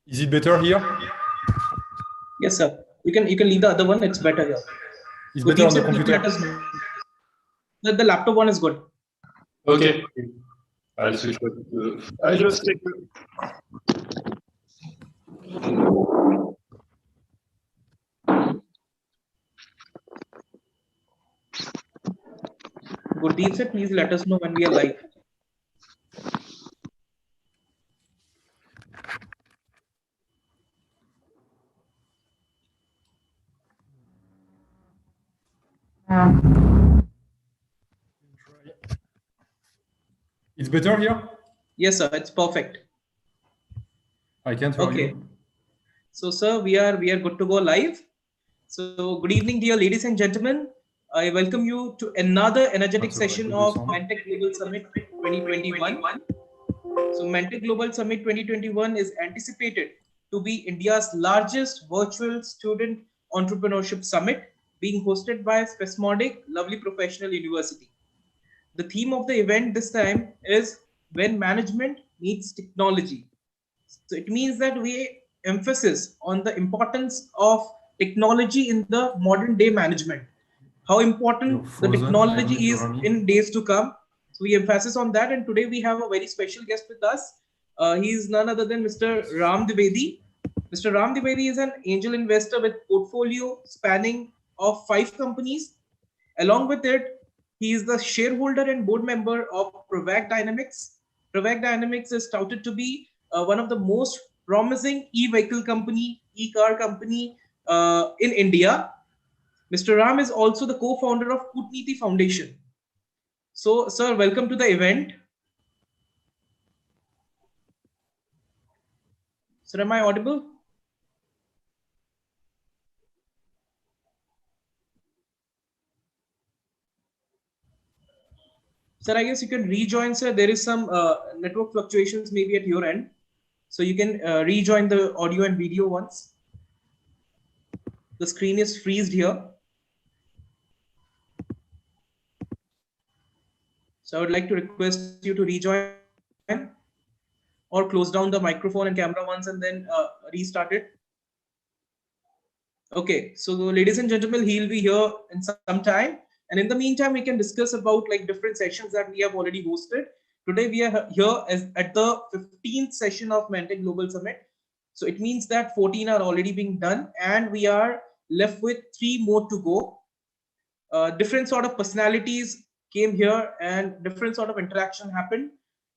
Is it better here? Yes, sir. You can leave the other one. It's better here. It's better on the computer. Let us know. The laptop one is good. Okay. I'll switch. I just take. Gurdeep sir, please let us know when we are live. It's better here? Yes, sir. It's perfect. I can't hear you. So, sir, we are good to go live. So, good evening, dear ladies and gentlemen. I welcome you to another energetic session of ManTech Global Summit 2021. So, ManTech Global Summit 2021 is anticipated to be India's largest virtual student entrepreneurship summit, being hosted by Spasmodic Lovely Professional University. The theme of the event this time is when management meets technology. So it means that we emphasis on the importance of technology in the modern day management. How important the technology is in days to come. So we emphasis on that, and today we have a very special guest with us. He is none other than Mr. Ram Divedi. Mr. Ram Divedi is an angel investor with portfolio spanning of 5 companies. Along with it, he is the shareholder and board member of Pravaig Dynamics. Pravaig Dynamics is touted to be one of the most promising e-vehicle company, e-car company in India. Mr. Ram is also the co-founder of Kutniti Foundation. So, sir, welcome to the event. Sir, am I audible? Sir, I guess you can rejoin, sir. There is some network fluctuations maybe at your end. So you can rejoin the audio and video once. The screen is freezed here. So I would like to request you to rejoin or close down the microphone and camera once and then restart it. Okay, so ladies and gentlemen, he'll be here in some time. And in the meantime, we can discuss about like different sessions that we have already hosted. Today, we are here at the 15th session of ManTech Global Summit. So it means that 14 are already being done and we are left with 3 more to go. Different sort of personalities came here and different sort of interaction happened.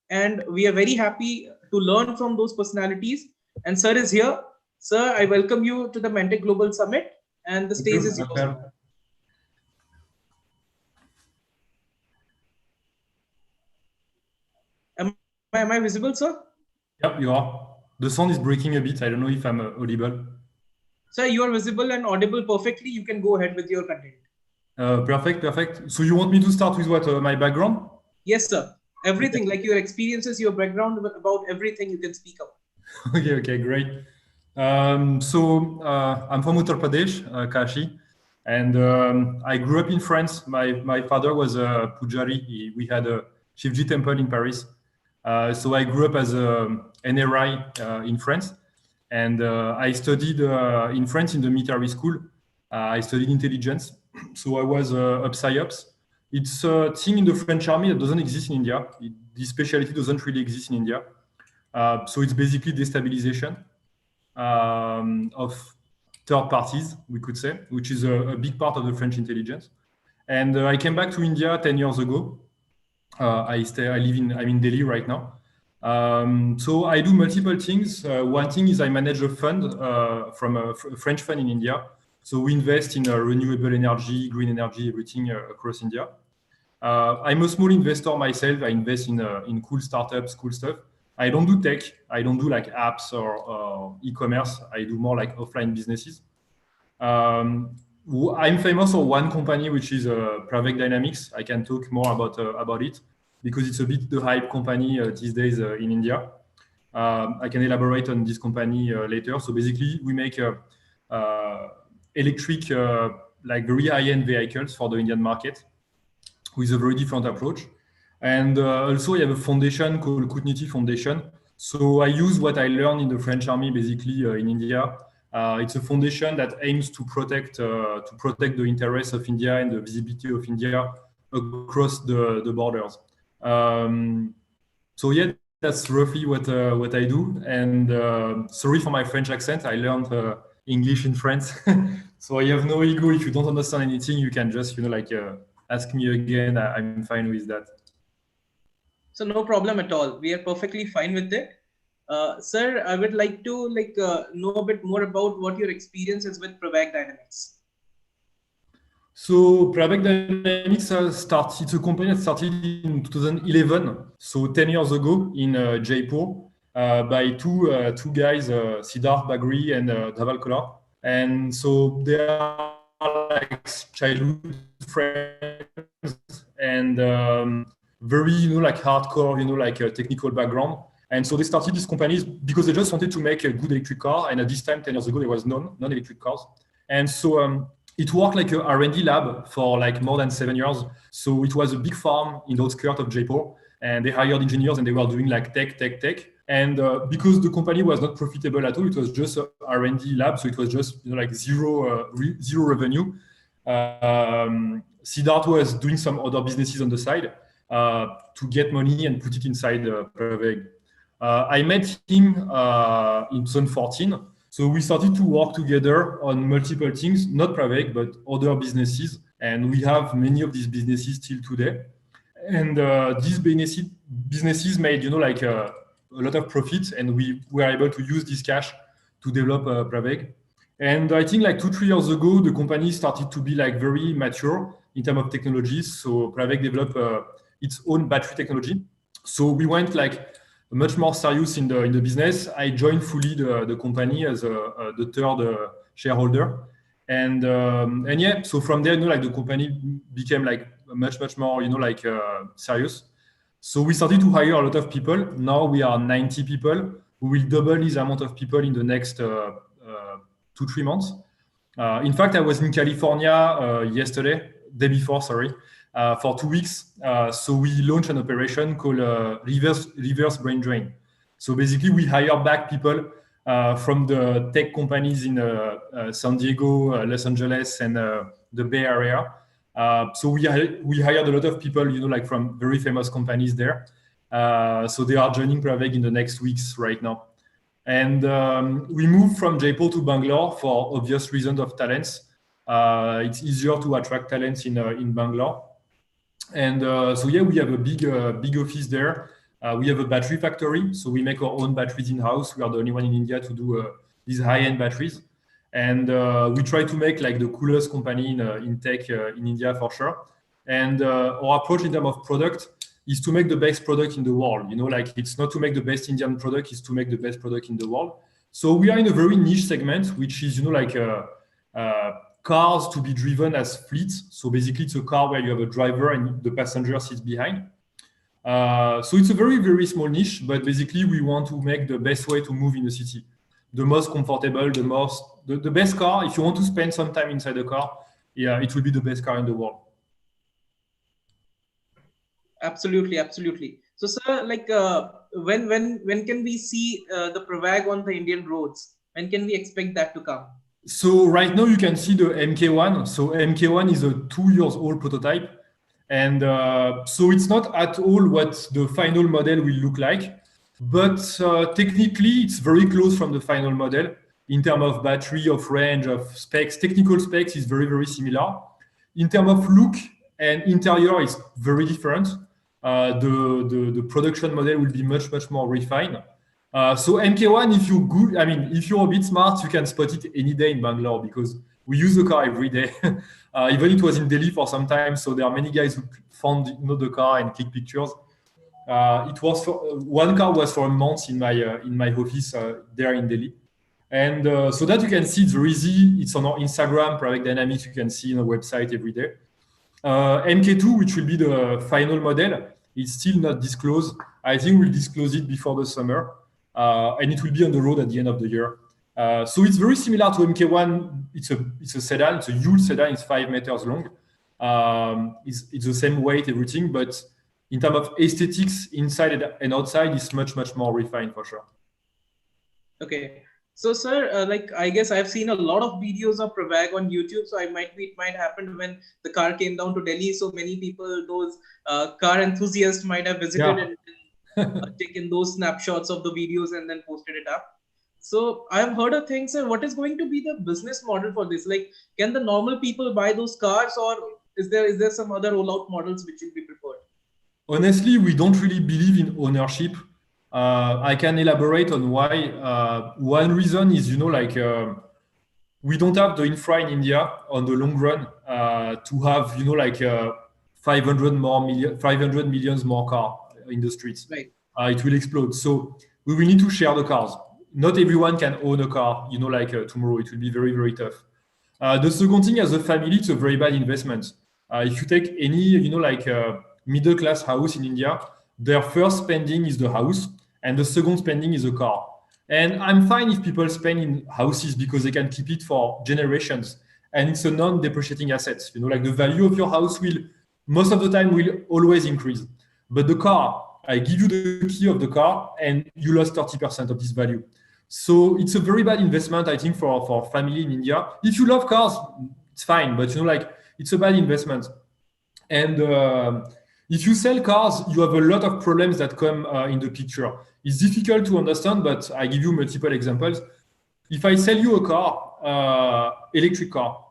And we are very happy to learn from those personalities. And sir is here. Sir, I welcome you to the ManTech Global Summit and the stage is yours. Am I visible, sir? Yep, you are. The sound is breaking a bit. I don't know if I'm audible. Sir, you are visible and audible perfectly. You can go ahead with your content. Perfect. So you want me to start with what, my background? Yes, sir. Everything, like your experiences, your background, about everything you can speak of. Okay, great. So I'm from Uttar Pradesh, Kashi, and I grew up in France. My father was a Pujari. We had a Shivji temple in Paris. So I grew up as an NRI in France, and I studied in France in the military school. I studied intelligence, so I was a PsyOps. It's a thing in the French army that doesn't exist in India. This specialty doesn't really exist in India. So it's basically destabilization of third parties, we could say, which is a big part of the French intelligence. And I came back to India 10 years ago. I'm in Delhi right now. So I do multiple things. One thing is I manage a fund from a French fund in India. So we invest in renewable energy, green energy, everything across India. I'm a small investor myself. I invest in cool startups, cool stuff. I don't do tech. I don't do like apps or e-commerce. I do more like offline businesses. I'm famous for one company, which is Pravaig Dynamics. I can talk more about it because it's a bit the hype company these days in India. I can elaborate on this company later. So basically, we make electric, like very high-end vehicles for the Indian market with a very different approach. And also, I have a foundation called Kutniti Foundation, So I use what I learned in the French army, basically in India. It's a foundation that aims to protect the interests of India and the visibility of India across the borders. So yeah, that's roughly what I do. And sorry for my French accent. I learned English in France, so I have no ego. If you don't understand anything, you can just ask me again. I'm fine with that. So no problem at all. We are perfectly fine with it. Sir, I would like to know a bit more about what your experience is with Pravaig Dynamics. So Pravaig Dynamics started. It's a company that started in 2011, so 10 years ago in Jaipur, by two guys, Siddharth Bagri and Dhaval Kolar. And so they are like childhood friends and very like hardcore, technical background. And so they started these companies because they just wanted to make a good electric car. And at this time, 10 years ago, there was non-electric cars. And so it worked like a R&D lab for like more than 7 years. So it was a big farm in the outskirts of Jaipur, and they hired engineers and they were doing like tech. And because the company was not profitable at all, it was just a R&D lab. So it was just like zero revenue. Siddharth was doing some other businesses on the side to get money and put it inside Pravaig. I met him in 2014. So we started to work together on multiple things, not Pravaig, but other businesses. And we have many of these businesses till today. And these businesses made, a lot of profit, and we were able to use this cash to develop Pravaig. And I think like 2-3 years ago, the company started to be like very mature in terms of technologies. So Pravaig developed its own battery technology. So we went like much more serious in the business. I joined fully the company as the third shareholder. And yeah, so from there, like the company became like much more, serious. So we started to hire a lot of people. Now we are 90 people. We will double this amount of people in the next 2-3 months. In fact, I was in California day before, for 2 weeks. So we launched an operation called reverse brain drain. So basically, we hire back people from the tech companies in San Diego, Los Angeles, and the Bay Area. So we hired a lot of people, like from very famous companies there. So they are joining Pravaig in the next weeks right now. And we moved from Jaipur to Bangalore for obvious reasons of talents. It's easier to attract talents in Bangalore. And so yeah, we have a big office there. We have a battery factory, so we make our own batteries in-house. We are the only one in India to do these high-end batteries. And we try to make like the coolest company in tech in India for sure. And our approach in terms of product is to make the best product in the world. Like it's not to make the best Indian product, it's to make the best product in the world. So we are in a very niche segment, which is, cars to be driven as fleets. So basically it's a car where you have a driver and the passenger sits behind. So it's a very, very small niche, but basically we want to make the best way to move in the city. The most comfortable, the best car. If you want to spend some time inside the car, yeah, it will be the best car in the world. Absolutely. So, sir, like when can we see the Pravaig on the Indian roads? When can we expect that to come? So right now you can see the MK1. So MK1 is a 2-year-old prototype, and so it's not at all what the final model will look like. But technically, it's very close from the final model in terms of battery, of range, of specs. Technical specs is very, very similar. In terms of look and interior, it's very different. The production model will be much more refined. So MK1, if you're a bit smart, you can spot it any day in Bangalore because we use the car every day. Even it was in Delhi for some time, so there are many guys who found the car and click pictures. It was one car was for a month in my office there in Delhi, and so that you can see it's very easy. It's on our Instagram, Pravaig Dynamics. You can see on our website every day. MK2, which will be the final model, is still not disclosed. I think we'll disclose it before the summer, and it will be on the road at the end of the year. So it's very similar to MK1. It's a sedan. It's a huge sedan. It's 5 meters long. It's the same weight, everything, but in terms of aesthetics, inside and outside, is much more refined for sure. Okay. So, sir, like I guess I've seen a lot of videos of Pravaig on YouTube. So it might happen when the car came down to Delhi. So many people, those car enthusiasts, might have visited and taken those snapshots of the videos and then posted it up. So I've heard a thing, sir. What is going to be the business model for this? Like, can the normal people buy those cars, or is there some other rollout models which will be preferred? Honestly, we don't really believe in ownership. I can elaborate on why. One reason is, we don't have the infra in India on the long run to have, 500 millions more car in the streets. Right. It will explode. So we will need to share the cars. Not everyone can own a car, tomorrow. It will be very, very tough. The second thing, as a family, it's a very bad investment. If you take any, middle class house in India, their first spending is the house, and the second spending is a car. And I'm fine if people spend in houses because they can keep it for generations, and it's a non-depreciating asset. The value of your house will, most of the time, will always increase. But the car, I give you the key of the car, and you lost 30% of this value. So it's a very bad investment, I think, for family in India. If you love cars, it's fine, but it's a bad investment. And if you sell cars, you have a lot of problems that come in the picture. It's difficult to understand, but I give you multiple examples. If I sell you a car, electric car,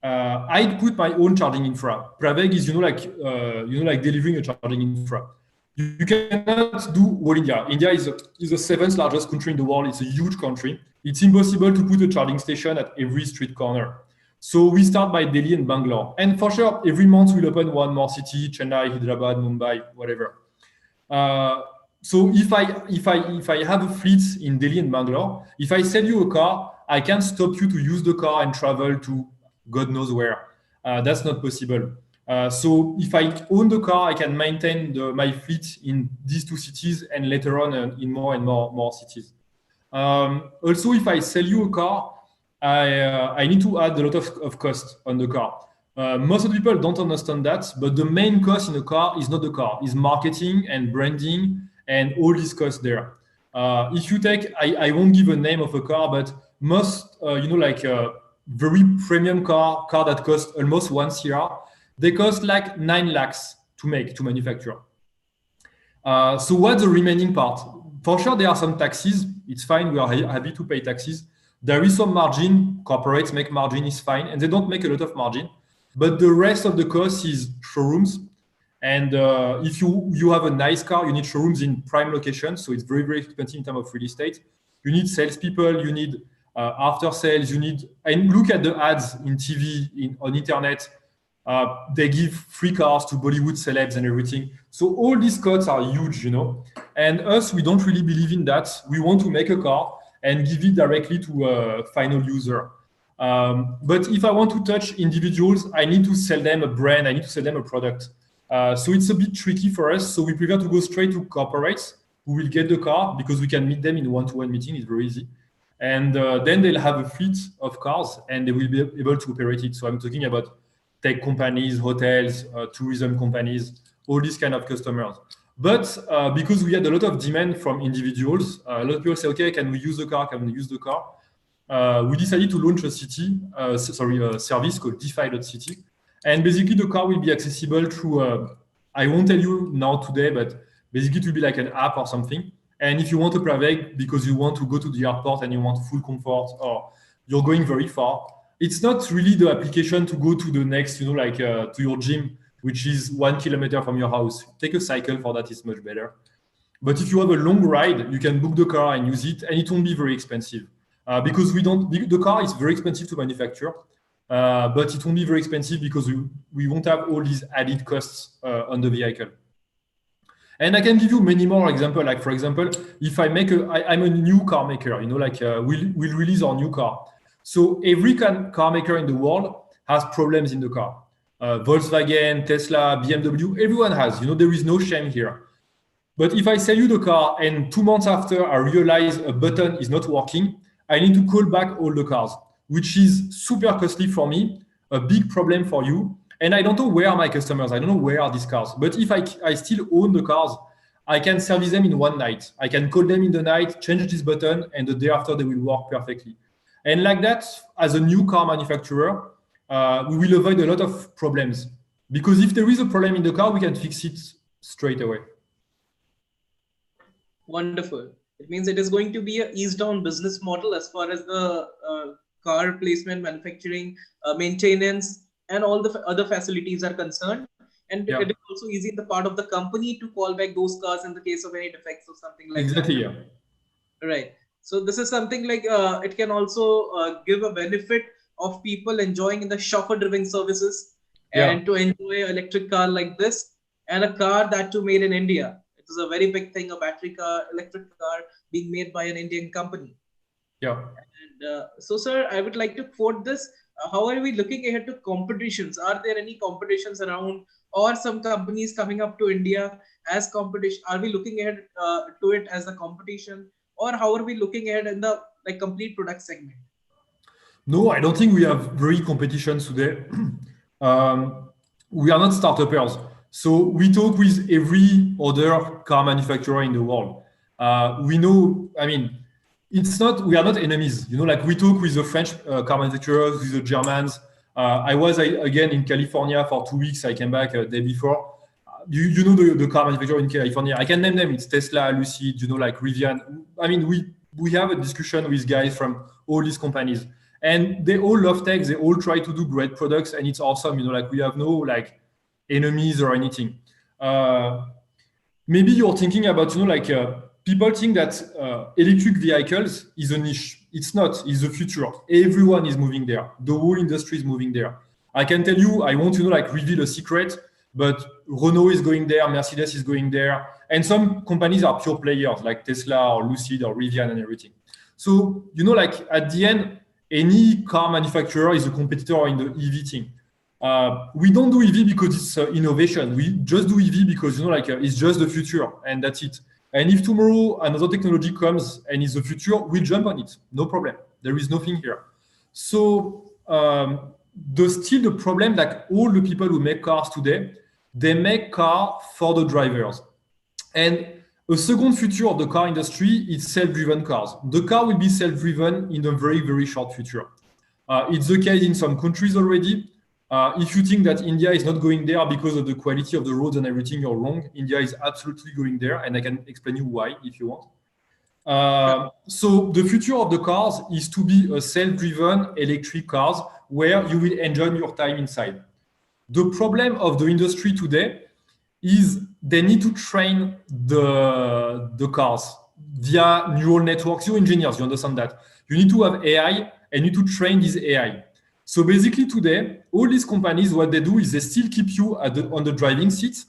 I'd put my own charging infra. Pravaig is, delivering a charging infra. You cannot do all India. India is the seventh largest country in the world. It's a huge country. It's impossible to put a charging station at every street corner. So we start by Delhi and Bangalore. And for sure, every month we'll open one more city, Chennai, Hyderabad, Mumbai, whatever. So if I have a fleet in Delhi and Bangalore, if I sell you a car, I can't stop you to use the car and travel to God knows where. That's not possible. So if I own the car, I can maintain my fleet in these two cities and later on in more and more cities. Also, if I sell you a car, I need to add a lot of cost on the car. Most of the people don't understand that, but the main cost in a car is not the car, is marketing and branding and all these costs there. If you take, I won't give a name of a car, but most, very premium car that costs almost 1 CR, they cost like 9 lakhs to manufacture. So what's the remaining part? For sure, there are some taxes. It's fine. We are happy to pay taxes. There is some margin. Corporates make margin, is fine. And they don't make a lot of margin. But the rest of the cost is showrooms. And if you have a nice car, you need showrooms in prime locations. So it's very, very expensive in terms of real estate. You need salespeople. You need after sales. And look at the ads in TV, on internet. They give free cars to Bollywood celebs and everything. So all these costs are huge, And us, we don't really believe in that. We want to make a car and give it directly to a final user. But if I want to touch individuals, I need to sell them a brand. I need to sell them a product. So it's a bit tricky for us. So we prefer to go straight to corporates who will get the car because we can meet them in a one-to-one meeting. It's very easy. And then they'll have a fleet of cars and they will be able to operate it. So I'm talking about tech companies, hotels, tourism companies, all these kind of customers. But because we had a lot of demand from individuals, a lot of people say, okay, can we use the car? Can we use the car? We decided to launch a service called DeFi.city. And basically the car will be accessible through, I won't tell you now today, but basically it will be like an app or something. And if you want a Pravaig because you want to go to the airport and you want full comfort or you're going very far, it's not really the application to go to the next, to your gym, which is 1 kilometer from your house. Take a cycle for that, it's much better. But if you have a long ride, you can book the car and use it, and it won't be very expensive. Because the car is very expensive to manufacture, but it won't be very expensive because we won't have all these added costs on the vehicle. And I can give you many more examples. Like, for example, if I'm a new car maker, we'll release our new car. So every car maker in the world has problems in the car. Volkswagen, Tesla, BMW, everyone has. There is no shame here. But if I sell you the car and 2 months after I realize a button is not working, I need to call back all the cars, which is super costly for me, a big problem for you. And I don't know where are my customers. I don't know where are these cars. But if I still own the cars, I can service them in one night. I can call them in the night, change this button, and the day after they will work perfectly. And like that, as a new car manufacturer, we will avoid a lot of problems. Because if there is a problem in the car, we can fix it straight away. Wonderful. It means it is going to be a ease down business model as far as the car placement, manufacturing, maintenance, and all the other facilities are concerned. And it is also easy in the part of the company to call back those cars in the case of any defects or something like that. Exactly, yeah. Right. So this is something like it can also give a benefit of people enjoying in the chauffeur-driven services and to enjoy an electric car like this, and a car that too made in India. It is a very big thing, a battery car, electric car being made by an Indian company. Yeah. And so, sir, I would like to quote this. How are we looking ahead to competitions? Are there any competitions around, or some companies coming up to India as competition? Are we looking ahead to it as a competition, or how are we looking ahead in the complete product segment? No, I don't think we have very competitions today. We are not startuppers. So we talk with every other car manufacturer in the world. We know, I mean, we are not enemies. Like we talk with the French car manufacturers, with the Germans. I was again in California for 2 weeks. I came back a day before. You know the car manufacturer in California. I can name them. It's Tesla, Lucid, like Rivian. I mean, we have a discussion with guys from all these companies. And they all love tech. They all try to do great products, and it's awesome. Like we have no enemies or anything. Maybe you're thinking about people think that electric vehicles is a niche. It's not. It's the future. Everyone is moving there. The whole industry is moving there. I can tell you. I won't reveal a secret, but Renault is going there. Mercedes is going there, and some companies are pure players like Tesla or Lucid or Rivian and everything. So at the end, any car manufacturer is a competitor in the EV thing. We don't do EV because it's innovation. We just do EV because it's just the future, and that's it. And if tomorrow another technology comes and is the future, we'll jump on it. No problem. There is nothing here. So still the problem that all the people who make cars today, they make cars for the drivers. And a second future of the car industry is self-driven cars. The car will be self-driven in the very, very short future. It's the case in some countries already. If you think that India is not going there because of the quality of the roads and everything, you're wrong. India is absolutely going there, and I can explain you why if you want. So the future of the cars is to be a self-driven electric cars where you will enjoy your time inside. The problem of the industry today is they need to train the cars via neural networks. You engineers, you understand that. You need to have AI and you need to train this AI. So basically today, all these companies, what they do is they still keep you on the driving seat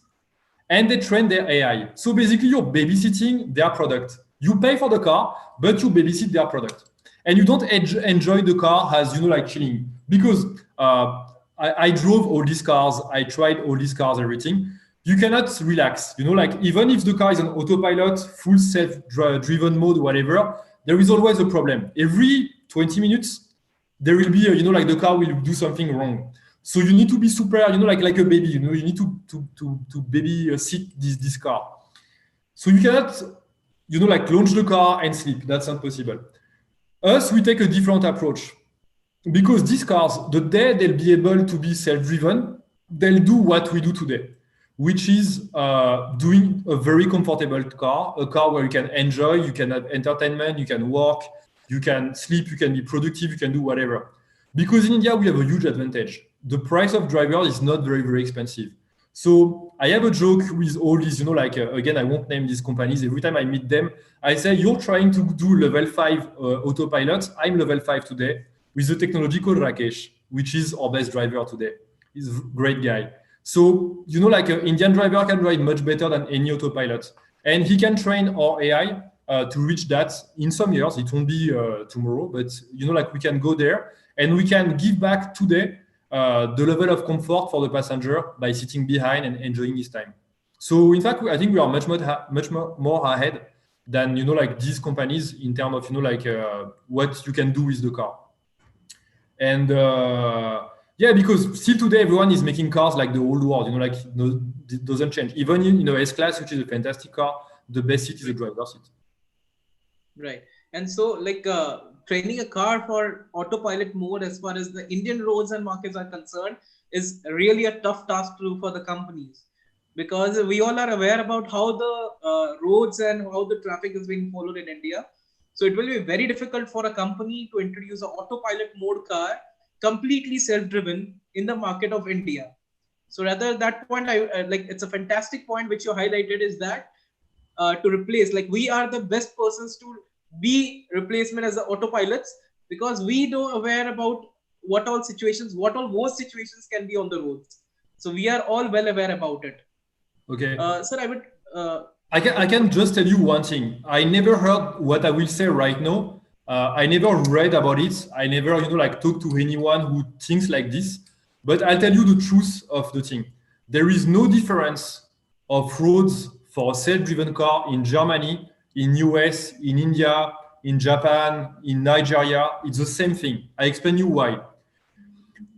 and they train their AI. So basically you're babysitting their product. You pay for the car, but you babysit their product. And you don't enjoy the car as, chilling. Because I drove all these cars, I tried all these cars, everything. You cannot relax. Even if the car is on autopilot, full self-driven mode, whatever, there is always a problem. Every 20 minutes, there will be, the car will do something wrong. So you need to be super, like a baby, you need to baby sit this car. So you cannot, launch the car and sleep. That's not possible. Us, we take a different approach. Because these cars, the day they'll be able to be self-driven, they'll do what we do today, which is doing a very comfortable car, a car where you can enjoy, you can have entertainment, you can work, you can sleep, you can be productive, you can do whatever. Because in India, we have a huge advantage. The price of drivers is not very, very expensive. So I have a joke with all these, again, I won't name these companies. Every time I meet them, I say, you're trying to do level 5 autopilot. I'm level 5 today with the technology called Rakesh, which is our best driver today. He's a great guy. So, an Indian driver can drive much better than any autopilot. And he can train our AI to reach that in some years. It won't be tomorrow, but we can go there and we can give back today the level of comfort for the passenger by sitting behind and enjoying his time. So in fact, I think we are much more ahead than these companies in terms of what you can do with the car. And Yeah, because still today everyone is making cars like the old world, like no, it doesn't change. Even in S-Class, which is a fantastic car, the best seat is the driver's seat. Right. And so training a car for autopilot mode as far as the Indian roads and markets are concerned is really a tough task to do for the companies, because we all are aware about how the roads and how the traffic is being followed in India. So it will be very difficult for a company to introduce an autopilot mode car completely self-driven in the market of India. So rather that point, it's a fantastic point which you highlighted, is that to replace, like, we are the best persons to be replacement as the autopilots, because we know aware about what all most situations can be on the roads. So we are all well aware about it. Okay. Sir, I would I can just tell you one thing. I never heard what I will say right now. I never read about it. I never, talk to anyone who thinks like this. But I'll tell you the truth of the thing. There is no difference of roads for a self-driven car in Germany, in US, in India, in Japan, in Nigeria. It's the same thing. I explain you why.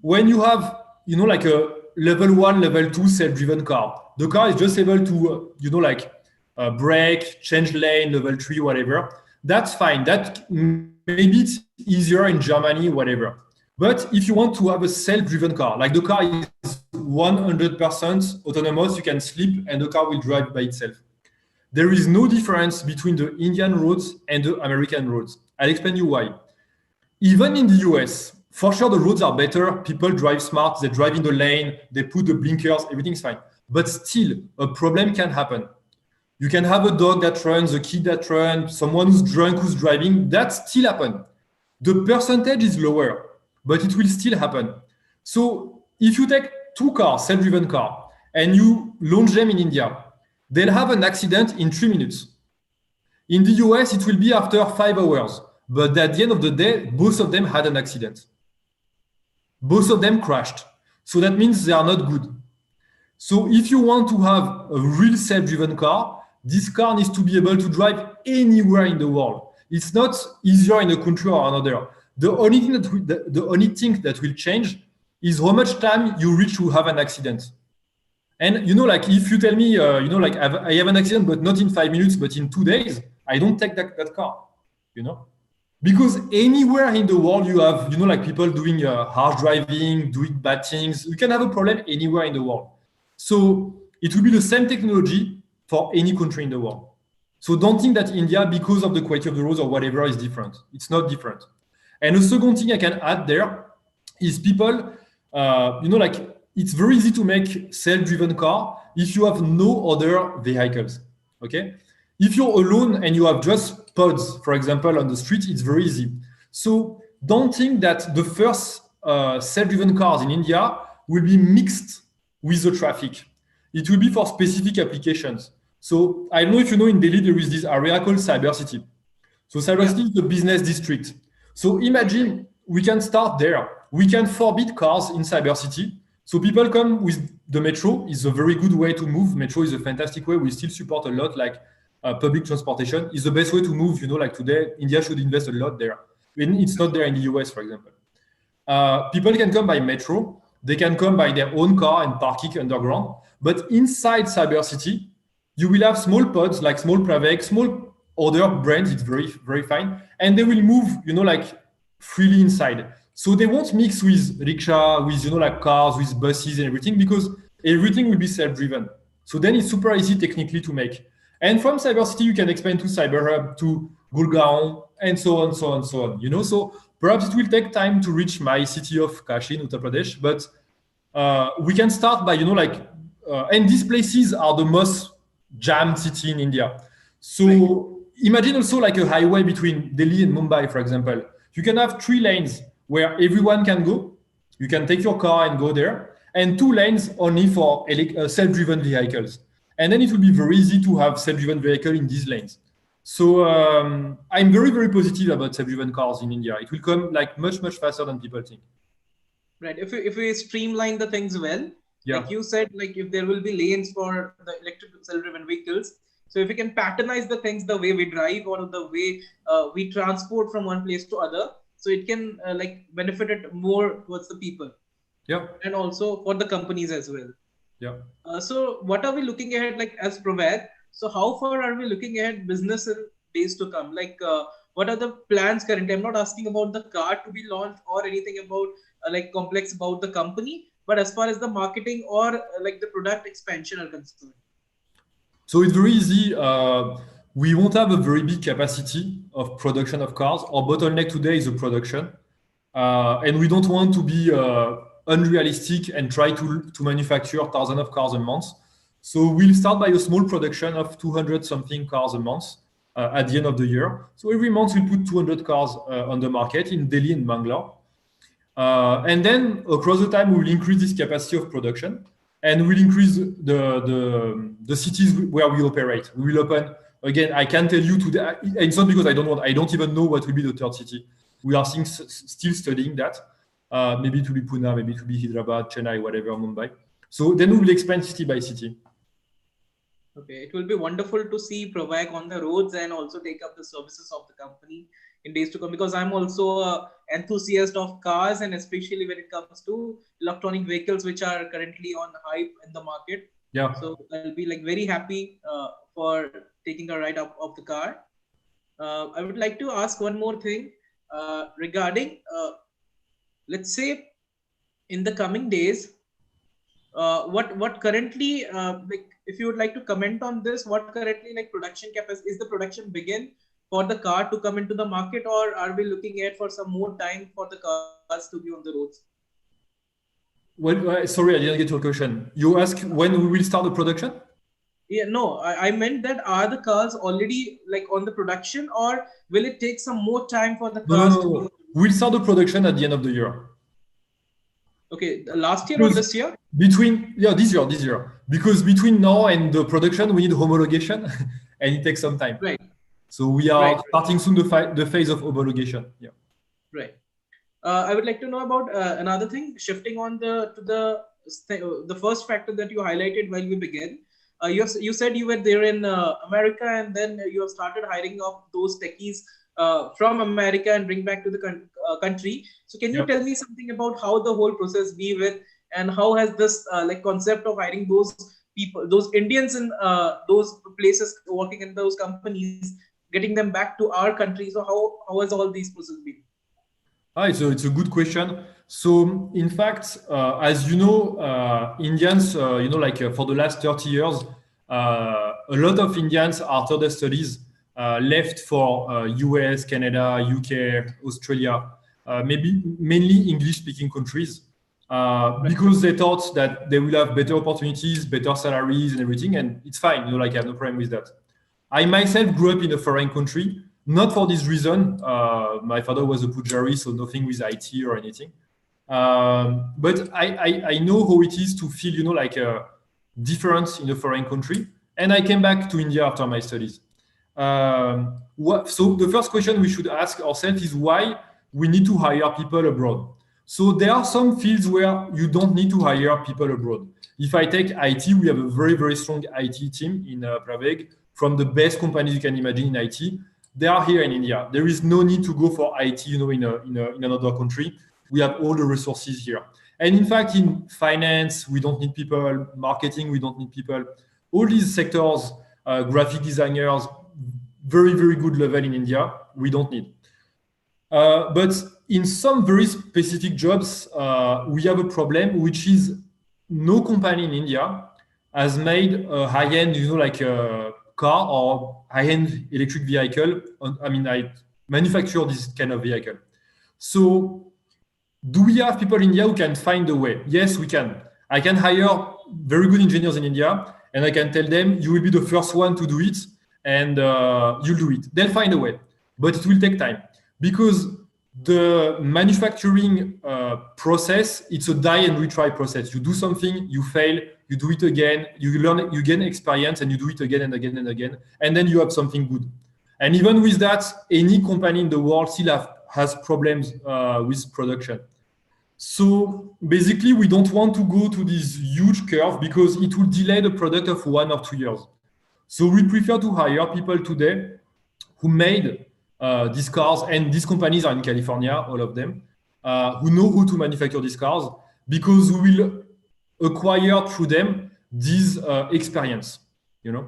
When you have, like a level 1, level 2 self-driven car, the car is just able to, brake, change lane, level 3, whatever. That's fine. That maybe it's easier in Germany, whatever. But if you want to have a self-driven car, like the car is 100% autonomous, you can sleep and the car will drive by itself. There is no difference between the Indian roads and the American roads. I'll explain you why. Even in the US, for sure the roads are better. People drive smart. They drive in the lane. They put the blinkers. Everything's fine. But still, a problem can happen. You can have a dog that runs, a kid that runs, someone who's drunk who's driving. That still happen. The percentage is lower, but it will still happen. So if you take 2 cars, self-driven car, and you launch them in India, they'll have an accident in 3 minutes. In the US, it will be after 5 hours. But at the end of the day, both of them had an accident. Both of them crashed. So that means they are not good. So if you want to have a real self-driven car, this car needs to be able to drive anywhere in the world. It's not easier in a country or another. The only thing that will change is how much time you reach to have an accident. And if you tell me, I have an accident, but not in 5 minutes, but in 2 days, I don't take that car. Because anywhere in the world you have, people doing harsh driving, doing bad things. You can have a problem anywhere in the world. So it will be the same technology for any country in the world. So don't think that India, because of the quality of the roads or whatever, is different. It's not different. And the second thing I can add there is people, it's very easy to make self-driven car if you have no other vehicles. Okay. If you're alone and you have just pods, for example, on the street, it's very easy. So don't think that the first self-driven cars in India will be mixed with the traffic. It will be for specific applications. So I don't know if you know, in Delhi, there is this area called Cyber City. So Cyber City is the business district. So imagine we can start there. We can forbid cars in Cyber City. So people come with the metro. It's a very good way to move. Metro is a fantastic way. We still support a lot, like public transportation is the best way to move. Like today, India should invest a lot there. It's not there in the US, for example. People can come by metro. They can come by their own car and park it underground. But inside Cyber City, you will have small pods, like small Pravaig, small other brands. It's very, very fine. And they will move, freely inside. So they won't mix with rickshaw, with, cars, with buses and everything, because everything will be self-driven. So then it's super easy technically to make. And from Cyber City, you can expand to Cyber Hub, to Gurgaon, and so on, so on, so on. So perhaps it will take time to reach my city of Kashi in Uttar Pradesh, but we can start by, and these places are the most jammed city in India. So imagine also like a highway between Delhi and Mumbai, for example. You can have 3 lanes where everyone can go. You can take your car and go there, and 2 lanes only for self-driven vehicles. And then it will be very easy to have self-driven vehicle in these lanes. So I'm very, very positive about self-driven cars in India. It will come like much, much faster than people think. Right. If we streamline the things well, like you said, like if there will be lanes for the electric self-driven vehicles. So if we can patternize the things, the way we drive or the way we transport from one place to other, so it can benefit it more towards the people. Yeah. and also for the companies as well. Yeah. So what are we looking ahead like as Pravaig? So how far are we looking ahead business in days to come? Like what are the plans currently? I'm not asking about the car to be launched or anything about like complex about the company, but as far as the marketing or like the product expansion are concerned. So it's very easy. We won't have a very big capacity of production of cars. Our bottleneck today is the production. And we don't want to be unrealistic and try to manufacture thousands of cars a month. So we'll start by a small production of 200 something cars a month at the end of the year. So every month we put 200 cars on the market in Delhi and Bangalore. And then across the time, we will increase this capacity of production and we'll increase the cities where we operate. We will open, again, I can tell you today, it's not because I don't even know what will be the third city. We are still studying that. Maybe to be Pune, maybe to be Hyderabad, Chennai, whatever, Mumbai. So then we will expand city by city. Okay, it will be wonderful to see Pravaig on the roads and also take up the services of the company in days to come, because I'm also a enthusiast of cars, and especially when it comes to electronic vehicles which are currently on hype in the market. Yeah. So I'll be like very happy for taking a ride up of the car. I would like to ask one more thing regarding, let's say, in the coming days, what currently like if you would like to comment on this, what currently like production capacity is the production begin for the car to come into the market, or are we looking at for some more time for the cars to be on the roads? Well, sorry, I didn't get your question. You ask when we will start the production? Yeah, no, I meant that are the cars already like on the production, or will it take some more time for the cars to be? We'll start the production at the end of the year. Okay, last year or this year? This year. Because between now and the production, we need homologation, and it takes some time. Right. So we are starting soon the phase of homologation. Yeah. Right. I would like to know about another thing. Shifting on the first factor that you highlighted while we began. You said you were there in America, and then you have started hiring of those techies from America and bring back to the country. So can you tell me something about how the whole process be with, and how has this like concept of hiring those people, those Indians in those places working in those companies, getting them back to our country? So how has all these process been? It's a good question. So, in fact, as you know, Indians, for the last 30 years, a lot of Indians after their studies left for US, Canada, UK, Australia, maybe mainly English-speaking countries, because they thought that they will have better opportunities, better salaries, and everything. And it's fine, I have no problem with that. I myself grew up in a foreign country. Not for this reason. My father was a Pujari, so nothing with IT or anything. But I know how it is to feel, like a difference in a foreign country. And I came back to India after my studies. So the first question we should ask ourselves is why we need to hire people abroad. So there are some fields where you don't need to hire people abroad. If I take IT, we have a very, very strong IT team in Pravaig, from the best companies you can imagine in IT. They are here in India. There is no need to go for IT, in another country. We have all the resources here. And in fact, in finance, we don't need people. Marketing, we don't need people. All these sectors, graphic designers, very, very good level in India, we don't need. But in some very specific jobs, we have a problem, which is no company in India has made a high-end, like a car or high-end electric vehicle. I manufacture this kind of vehicle. So do we have people in India who can find a way? Yes, we can. I can hire very good engineers in India, and I can tell them, you will be the first one to do it, and you'll do it. They'll find a way, but it will take time, because the manufacturing process, it's a die and retry process. You do something, you fail, you do it again, you learn, you gain experience, and you do it again and again and again, and then you have something good. And even with that, any company in the world still has problems with production. So basically, we don't want to go to this huge curve, because it will delay the product of 1 or 2 years. So we prefer to hire people today who made these cars, and these companies are in California, all of them, who know how to manufacture these cars. because we will acquire through them this experience, you know.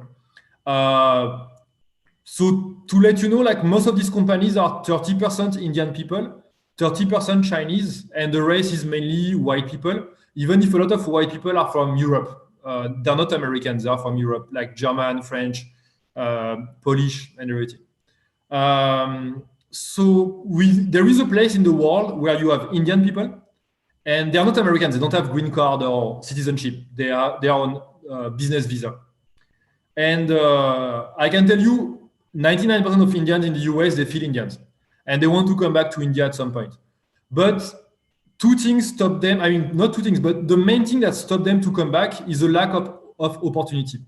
So to let you know, like most of these companies are 30% Indian people, 30% Chinese, and the rest is mainly white people, even if a lot of white people are from Europe. They're not Americans, they are from Europe, like German, French, Polish, and everything. So there is a place in the world where you have Indian people, and they are not Americans. They don't have green card or citizenship. They are on business visa. And I can tell you, 99% of Indians in the US, they feel Indians, and they want to come back to India at some point. But two things stop them. I mean, not two things, but the main thing that stops them to come back is a lack of opportunity,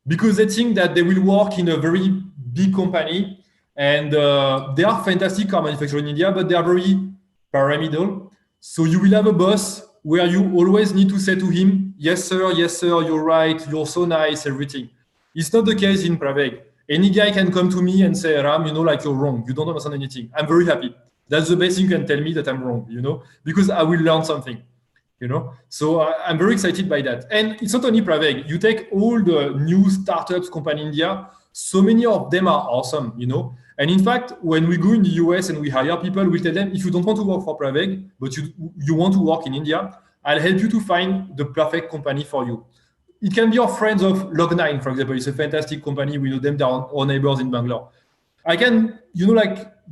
because they think that they will work in a very big company, and they are fantastic car manufacturers in India, but they are very pyramidal. So you will have a boss where you always need to say to him, yes, sir, you're right, you're so nice, everything. It's not the case in Pravaig. Any guy can come to me and say, Ram, like you're wrong. You don't understand anything. I'm very happy. That's the best thing you can tell me, that I'm wrong, because I will learn something, So I'm very excited by that. And it's not only Pravaig. You take all the new startups company in India, so many of them are awesome, And in fact, when we go in the US and we hire people, we tell them, if you don't want to work for Pravaig, but you want to work in India, I'll help you to find the perfect company for you. It can be your friends of Log9, for example. It's a fantastic company. We know them. They're our neighbors in Bangalore. I can,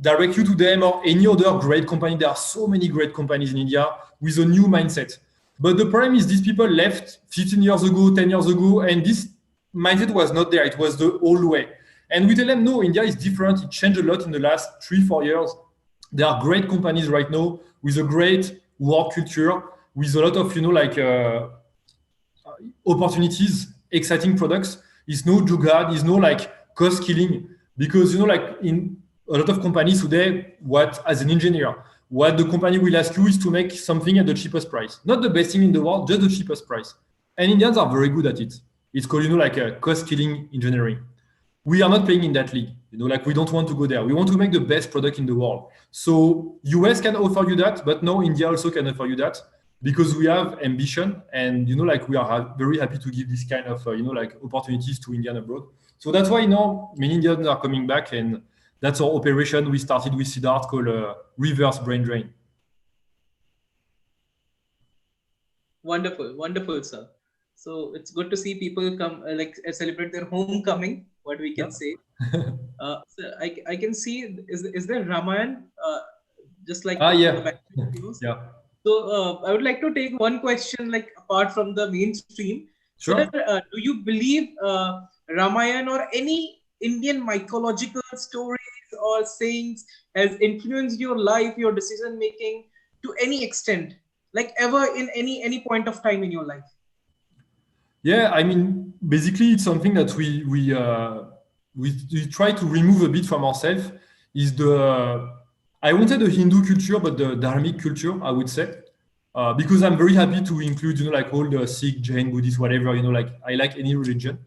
direct you to them or any other great company. There are so many great companies in India with a new mindset. But the problem is these people left 15 years ago, 10 years ago, and this mindset was not there. It was the old way. And we tell them, no, India is different. It changed a lot in the last 3-4 years. There are great companies right now with a great work culture, with a lot of, opportunities, exciting products. It's no jugad, it's no cost killing, because in a lot of companies today, as an engineer, what the company will ask you is to make something at the cheapest price, not the best thing in the world, just the cheapest price. And Indians are very good at it. It's called a cost killing engineering. We are not playing in that league. We don't want to go there. We want to make the best product in the world. So US can offer you that, but no, India also can offer you that, because we have ambition, and we are very happy to give this kind of opportunities to Indian abroad. So that's why now many Indians are coming back, and that's our operation we started with Siddharth called reverse brain drain. Wonderful, sir. So it's good to see people come celebrate their homecoming, what we can say. So I can see, is there Ramayan just like yeah. So I would like to take one question, apart from the mainstream. Sure. So do you believe Ramayana or any Indian mythological stories or sayings has influenced your life, your decision making to any extent, ever in any point of time in your life? Yeah, I mean, basically, it's something that we try to remove a bit from ourselves. Is I won't say the Hindu culture, but the Dharmic culture, I would say, because I'm very happy to include, all the Sikh, Jain, Buddhist, whatever, I like any religion.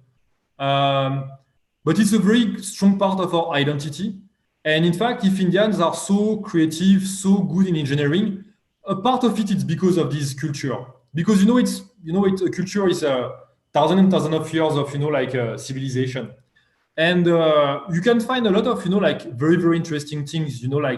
But it's a very strong part of our identity. And in fact, if Indians are so creative, so good in engineering, a part of it is because of this culture. Because, a culture is thousands and thousands of years of, civilization. And you can find a lot of, very, very interesting things, in the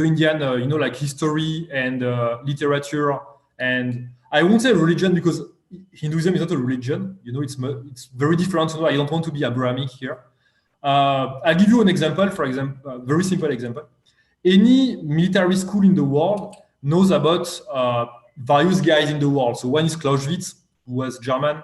Indian, history and literature. And I won't say religion, because Hinduism is not a religion. It's very different. I don't want to be Abrahamic here. I'll give you an example, for example, a very simple example. Any military school in the world knows about various guys in the world. So one is Clausewitz, who was German.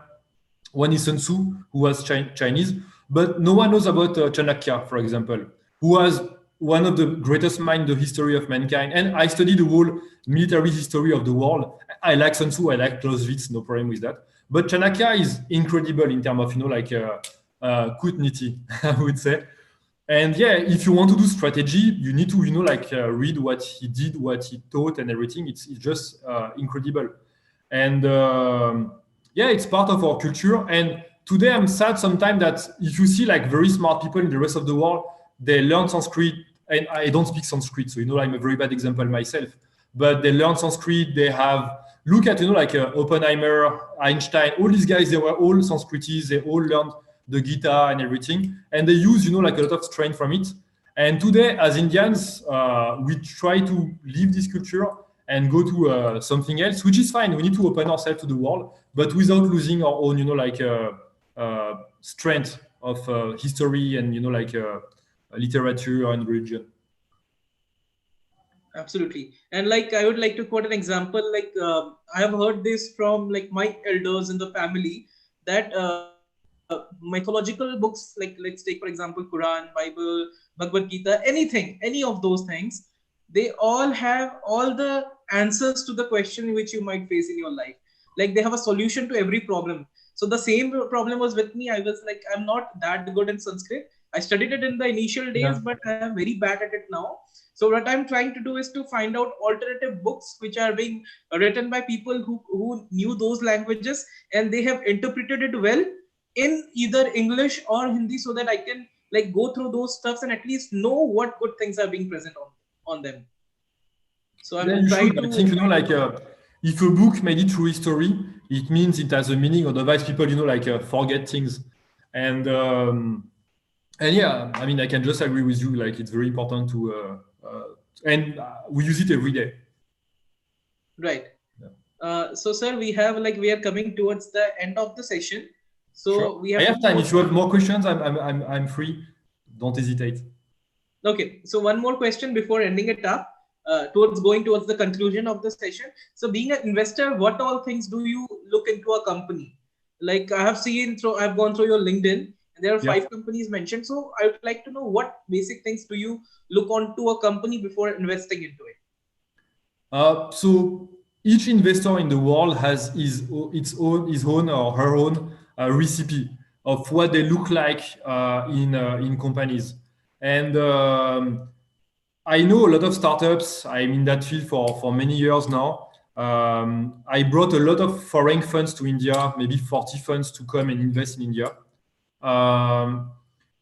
One is Sun Tzu, who was Chinese, but no one knows about Chanakya, for example, who was one of the greatest minds in the history of mankind. And I studied the whole military history of the world. I like Sun Tzu, I like Clausewitz, no problem with that. But Chanakya is incredible in terms of, kutniti, I would say. And yeah, if you want to do strategy, you need to, read what he did, what he taught, and everything. It's just incredible. And yeah, it's part of our culture. And today I'm sad sometimes that if you see very smart people in the rest of the world, they learn Sanskrit, and I don't speak Sanskrit. So, I'm a very bad example myself. but they learn Sanskrit. They have look at like Oppenheimer, Einstein, all these guys. They were all Sanskritis. They all learned the Gita and everything, and they use like a lot of strength from it. And today, as Indians, we try to leave this culture and go to something else, which is fine. We need to open ourselves to the world, but without losing our own, like strength of history and like literature and religion. Absolutely. And like I would like to quote an example. Like I have heard this from like my elders in the family that mythological books, like let's take for example Quran, Bible, Bhagavad Gita, anything, any of those things, they all have all the answers to the question which you might face in your life. Like they have a solution to every problem. So the same problem was with me. I was like, I'm not that good in Sanskrit. I studied it in the initial days, but I am very bad at it now. So what I'm trying to do is to find out alternative books which are being written by people who knew those languages and they have interpreted it well in either English or Hindi, so that I can like go through those stuffs and at least know what good things are being present on them. So I'm trying to. I think like if a book made it through history, it means it has a meaning. Otherwise, people like forget things, and yeah, I mean I can just agree with you. Like it's very important to and we use it every day. Right. Yeah. So sir, we are coming towards the end of the session. So sure. We have. I have time. If you have more questions, I'm free. Don't hesitate. Okay. So one more question before ending it up. Going towards the conclusion of the session. So being an investor, what all things do you look into a company? Like I have I've gone through your LinkedIn and there are 5 companies mentioned. So I would like to know what basic things do you look onto a company before investing into it? So each investor in the world has his own or her own recipe of what they look like in companies. And I know a lot of startups. I'm in that field for many years now. I brought a lot of foreign funds to India, maybe 40 funds to come and invest in India.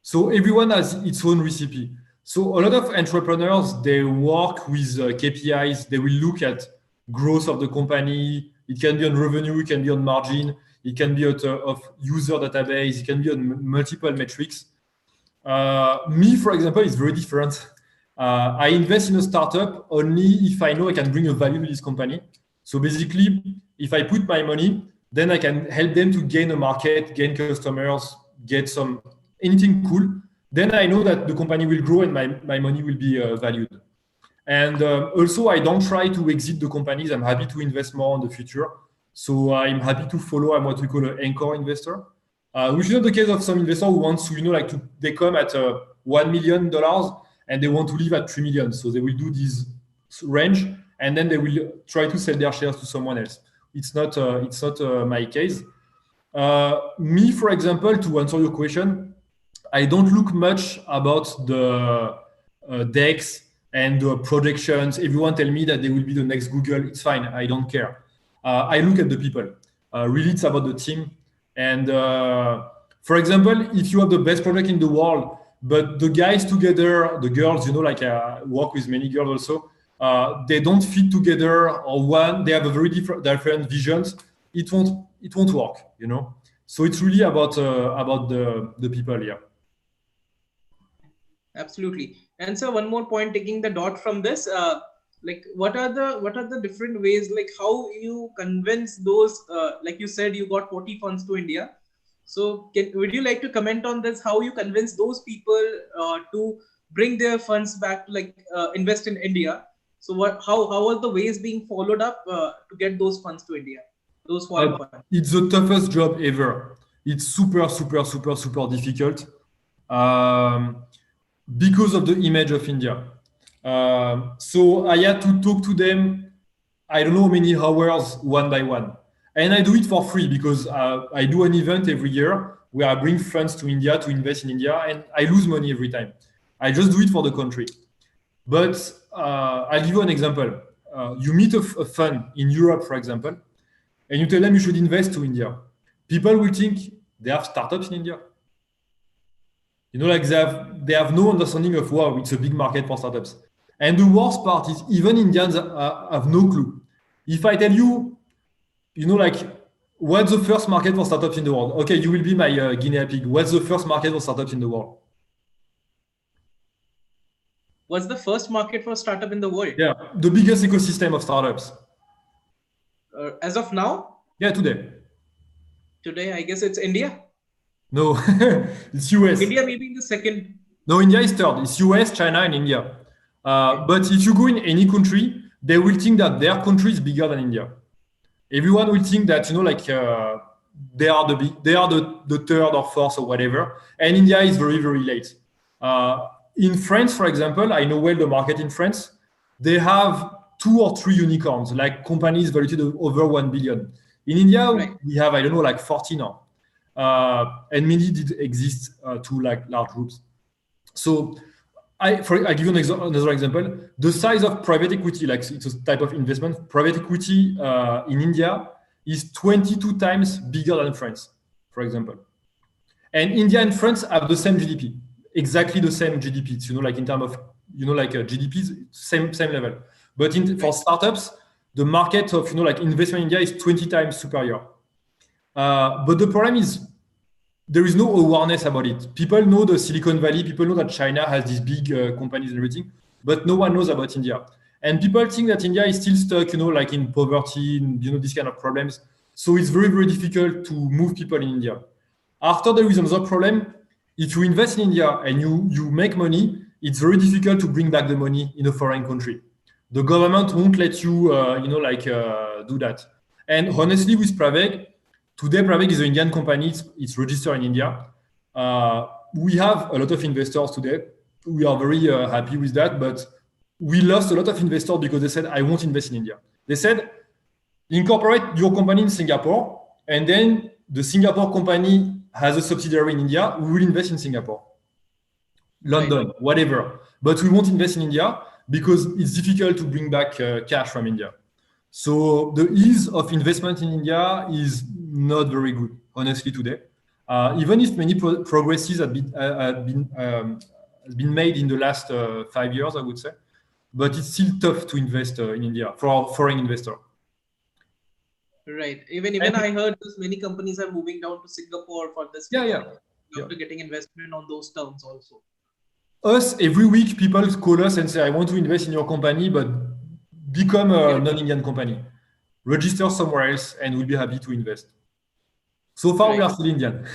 So everyone has its own recipe. So a lot of entrepreneurs, they work with KPIs. They will look at growth of the company. It can be on revenue, it can be on margin, it can be of user database, it can be on multiple metrics. Me, for example, is very different. I invest in a startup only if I know I can bring a value to this company. So basically, if I put my money, then I can help them to gain a market, gain customers, get anything cool. Then I know that the company will grow and my money will be valued. And also, I don't try to exit the companies. I'm happy to invest more in the future. So I'm happy to follow. I'm what we call an anchor investor, which is not the case of some investor who wants to, they come at $1 million and they want to leave at 3 million. So they will do this range and then they will try to sell their shares to someone else. It's not my case. Me, for example, to answer your question, I don't look much about the decks and the projections. Everyone tell me that they will be the next Google. It's fine. I don't care. I look at the people. Really, it's about the team. And for example, if you have the best product in the world, but the guys together, the girls, work with many girls also, they don't fit together, or they have a very different visions. It won't work, So it's really about the people here. Absolutely. And so one more point, taking the dot from this, what are the different ways, like how you convince those, like you said, you got 40 funds to India. So would you like to comment on this? How you convince those people to bring their funds back to invest in India? So how are the ways being followed up to get those funds to India? Those foreign funds. It's the toughest job ever. It's super, super, super, super difficult because of the image of India. So I had to talk to them, I don't know how many hours, one by one. And I do it for free because I do an event every year where I bring funds to India to invest in India, and I lose money every time. I just do it for the country. But I'll give you an example. You meet a fund in Europe, for example, and you tell them you should invest to India. People will think they have startups in India. They have no understanding of, wow, it's a big market for startups. And the worst part is even Indians have no clue. If I tell you, like, what's the first market for startups in the world? Okay, you will be my guinea pig. What's the first market for startups in the world? What's the first market for startup in the world? Yeah, the biggest ecosystem of startups. As of now? Yeah, today. Today, I guess it's India. No, it's US. India maybe in the second. No, India is third. It's US, China, and India. But if you go in any country, they will think that their country is bigger than India. Everyone will think that they are the third or fourth or whatever, and India is very, very late. In France, for example, I know well the market in France. They have 2 or 3 unicorns, like companies valued over 1 billion. In India, we have, I don't know, like 40 now. And many did exist to like large groups. So I give you another example. The size of private equity, like it's a type of investment, private equity in India is 22 times bigger than France, for example. And India and France have the same GDP, exactly the same GDP. It's, like in terms of, GDPs, same level. But for startups, the market of, like investment in India is 20 times superior. But the problem is there is no awareness about it. People know the Silicon Valley, people know that China has these big companies and everything, but no one knows about India. And people think that India is still stuck, like in poverty, these kind of problems. So it's very, very difficult to move people in India. After there is another problem, if you invest in India and you make money, it's very difficult to bring back the money in a foreign country. The government won't let you, do that. And honestly, with Pravaig, today, Pravaig is an Indian company. It's registered in India. We have a lot of investors today. We are very happy with that. But we lost a lot of investors because they said, I won't invest in India. They said, incorporate your company in Singapore. And then the Singapore company has a subsidiary in India. We will invest in Singapore, London, whatever. But we won't invest in India because it's difficult to bring back cash from India. So the ease of investment in India is not very good, honestly, today. Even if many progresses have been made in the last 5 years, I would say, but it's still tough to invest in India for foreign investor. Right. Even I heard this, many companies are moving down to Singapore for this. After getting investment on those terms also. Us, every week, people call us and say, I want to invest in your company, but become a non-Indian company. Register somewhere else and we'll be happy to invest. So far, we are still Indian.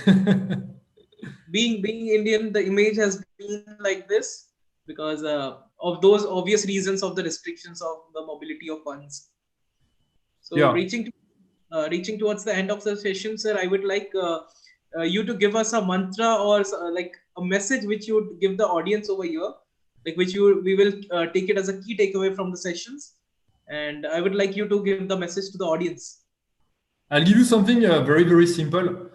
Being Indian, the image has been like this because of those obvious reasons of the restrictions of the mobility of funds. So reaching towards the end of the session, sir, I would like you to give us a mantra or like a message which you would give the audience over here, like we will take it as a key takeaway from the sessions. And I would like you to give the message to the audience. I'll give you something very, very simple.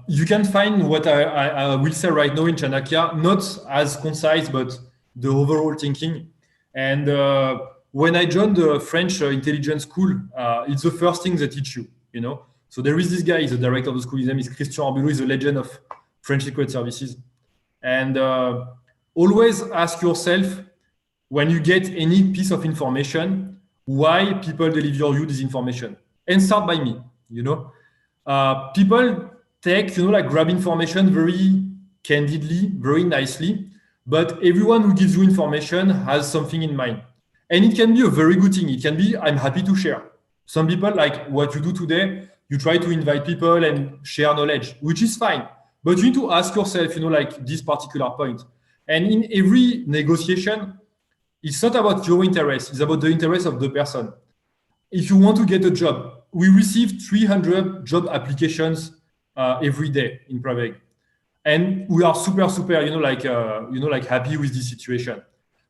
You can find what I will say right now in Chanakya, not as concise, but the overall thinking. And when I joined the French intelligence school, it's the first thing they teach you, So there is this guy, he's the director of the school. His name is Christian Arbulot. He's a legend of French secret services. And always ask yourself, when you get any piece of information, why people deliver you this information. And start by me, People take, grab information very candidly, very nicely, but everyone who gives you information has something in mind. And it can be a very good thing. It can be, I'm happy to share. Some people, like what you do today, you try to invite people and share knowledge, which is fine. But you need to ask yourself, this particular point. And in every negotiation, it's not about your interest. It's about the interest of the person. If you want to get a job, we receive 300 job applications every day in Pravaig, and we are super, happy with this situation.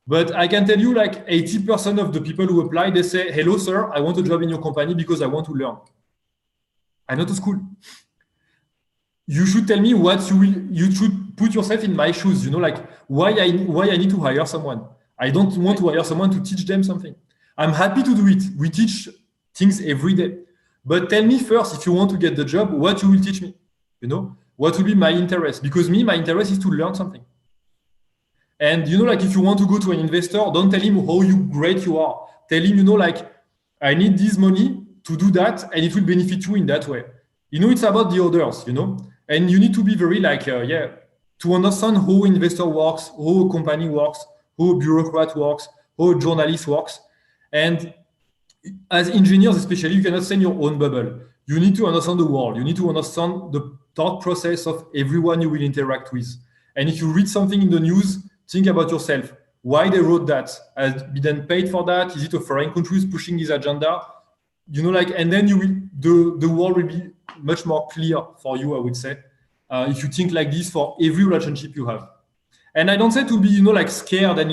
But I can tell you, 80% of the people who apply, they say, "Hello, sir, I want a job in your company because I want to learn. I'm not a school. You should tell me what you will. You should put yourself in my shoes. Why I need to hire someone. I don't want to hire someone to teach them something. I'm happy to do it. We teach things every day. But tell me first, if you want to get the job, what you will teach me? What will be my interest? Because my interest is to learn something. And like if you want to go to an investor, don't tell him how great you are. Tell him, like, I need this money to do that, and it will benefit you in that way. It's about the others, and you need to be very like, to understand how investor works, how a company works, how a bureaucrat works, how a journalist works. And as engineers, especially, you cannot stay in your own bubble. You need to understand the world. You need to understand the thought process of everyone you will interact with. And if you read something in the news, think about yourself. Why they wrote that? Has been paid for that? Is it a foreign country who's pushing this agenda? And then the world will be much more clear for you, I would say, if you think like this for every relationship you have. And I don't say to be, like scared and,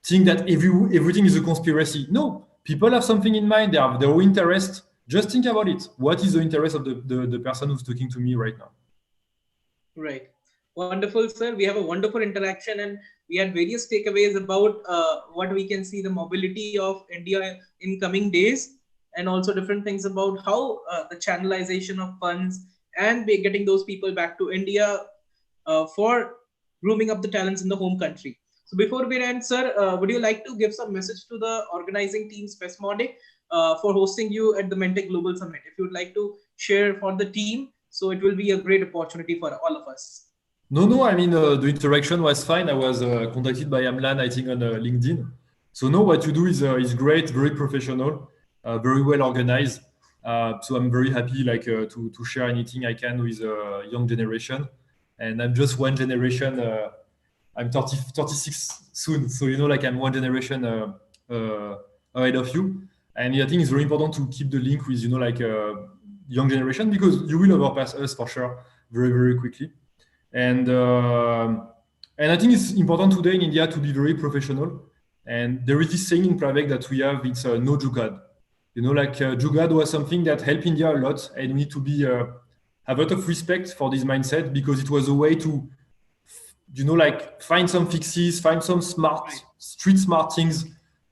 think that everything is a conspiracy. No, people have something in mind. They have their own interest. Just think about it. What is the interest of the person who's talking to me right now? Right. Wonderful, sir. We have a wonderful interaction, and we had various takeaways about what we can see the mobility of India in coming days, and also different things about how the channelization of funds and getting those people back to India for grooming up the talents in the home country. So before we end, sir, would you like to give some message to the organizing team, Spasmodic, for hosting you at the ManTech Global Summit? If you would like to share for the team, so it will be a great opportunity for all of us. No, I mean, the interaction was fine. I was contacted by Amlan, I think, on LinkedIn. So no, what you do is great, very professional, very well organized. So I'm very happy, like, to share anything I can with a young generation. And I'm just one generation. I'm 36 soon, so like I'm one generation ahead of you. And I think it's very important to keep the link with like young generation, because you will overpass us for sure very, very quickly. And I think it's important today in India to be very professional. And there is this saying in Pravaig that we have, it's no jugad. Jugad was something that helped India a lot, and we need to be have a lot of respect for this mindset, because it was a way to, like, find some fixes, find some street smart things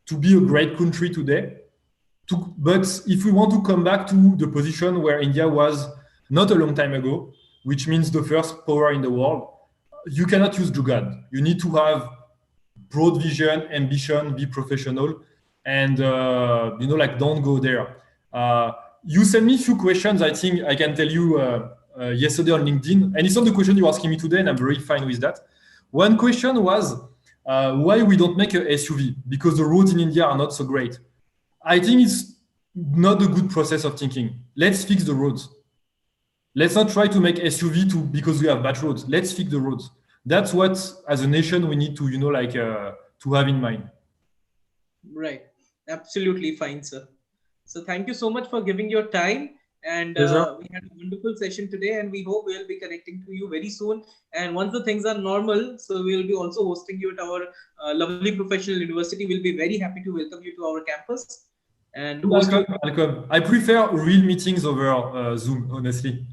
to be a great country today. But if we want to come back to the position where India was not a long time ago, which means the first power in the world, you cannot use jugad. You need to have broad vision, ambition, be professional, and like, don't go there. You sent me a few questions. I think I can tell you yesterday on LinkedIn, and it's not the question you're asking me today, and I'm very fine with that. One question was why we don't make a SUV, because the roads in India are not so great. I think it's not a good process of thinking. Let's fix the roads. Let's not try to make SUV because we have bad roads. Let's fix the roads. That's what, as a nation, we need to, to have in mind. Right. Absolutely fine, sir. So thank you so much for giving your time. And we had a wonderful session today, and we hope we'll be connecting to you very soon. And once the things are normal, so we'll be also hosting you at our lovely professional university. We'll be very happy to welcome you to our campus. And welcome. I prefer real meetings over Zoom, honestly.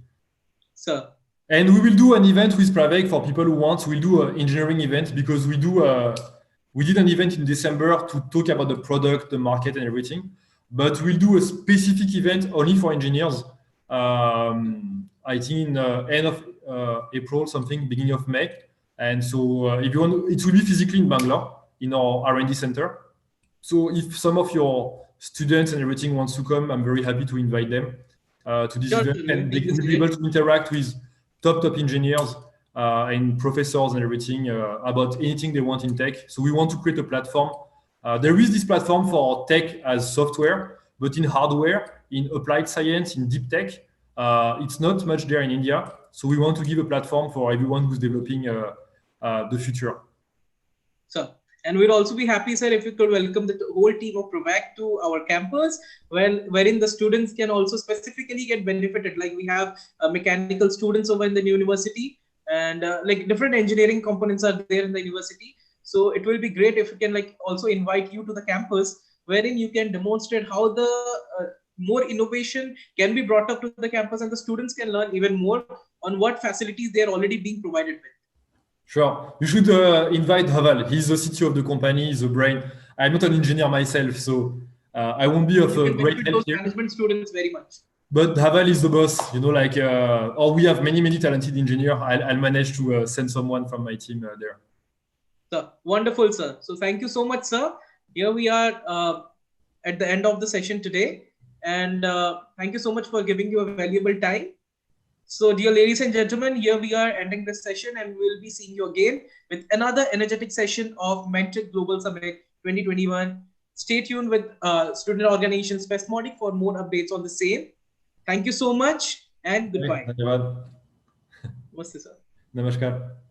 Sir. And we will do an event with Pravaig for people who want. We'll do an engineering event, because we did an event in December to talk about the product, the market, and everything. But we'll do a specific event only for engineers. I think in end of April, something, beginning of May. And so if you want, it will be physically in Bangalore, in our R&D center. So if some of your students and everything wants to come, I'm very happy to invite them to this event, and they will be able to interact with top engineers and professors and everything about anything they want in tech. So we want to create a platform. There is this platform for tech as software, but in hardware, in applied science, in deep tech, it's not much there in India. So we want to give a platform for everyone who's developing the future. So, and we'd also be happy, sir, if you could welcome the whole team of Pravaig to our campus, wherein the students can also specifically get benefited. Like, we have mechanical students over in the university, and like different engineering components are there in the university. So it will be great if we can also invite you to the campus, wherein you can demonstrate how the more innovation can be brought up to the campus, and the students can learn even more on what facilities they are already being provided with. Sure. You should invite Dhaval. He's the CTO of the company. He's the brain. I'm not an engineer myself, so I won't be of a great help here. Management students very much. But Dhaval is the boss, or we have many talented engineers. I'll manage to send someone from my team there. So, wonderful, sir. So thank you so much, sir. Here we are at the end of the session today. And thank you so much for giving your valuable time. So, dear ladies and gentlemen, here we are ending this session, and we'll be seeing you again with another energetic session of ManTech Global Summit 2021. Stay tuned with student organization Spasmodic for more updates on the same. Thank you so much and goodbye. धन्यवाद. Namaste, sir. नमस्कार.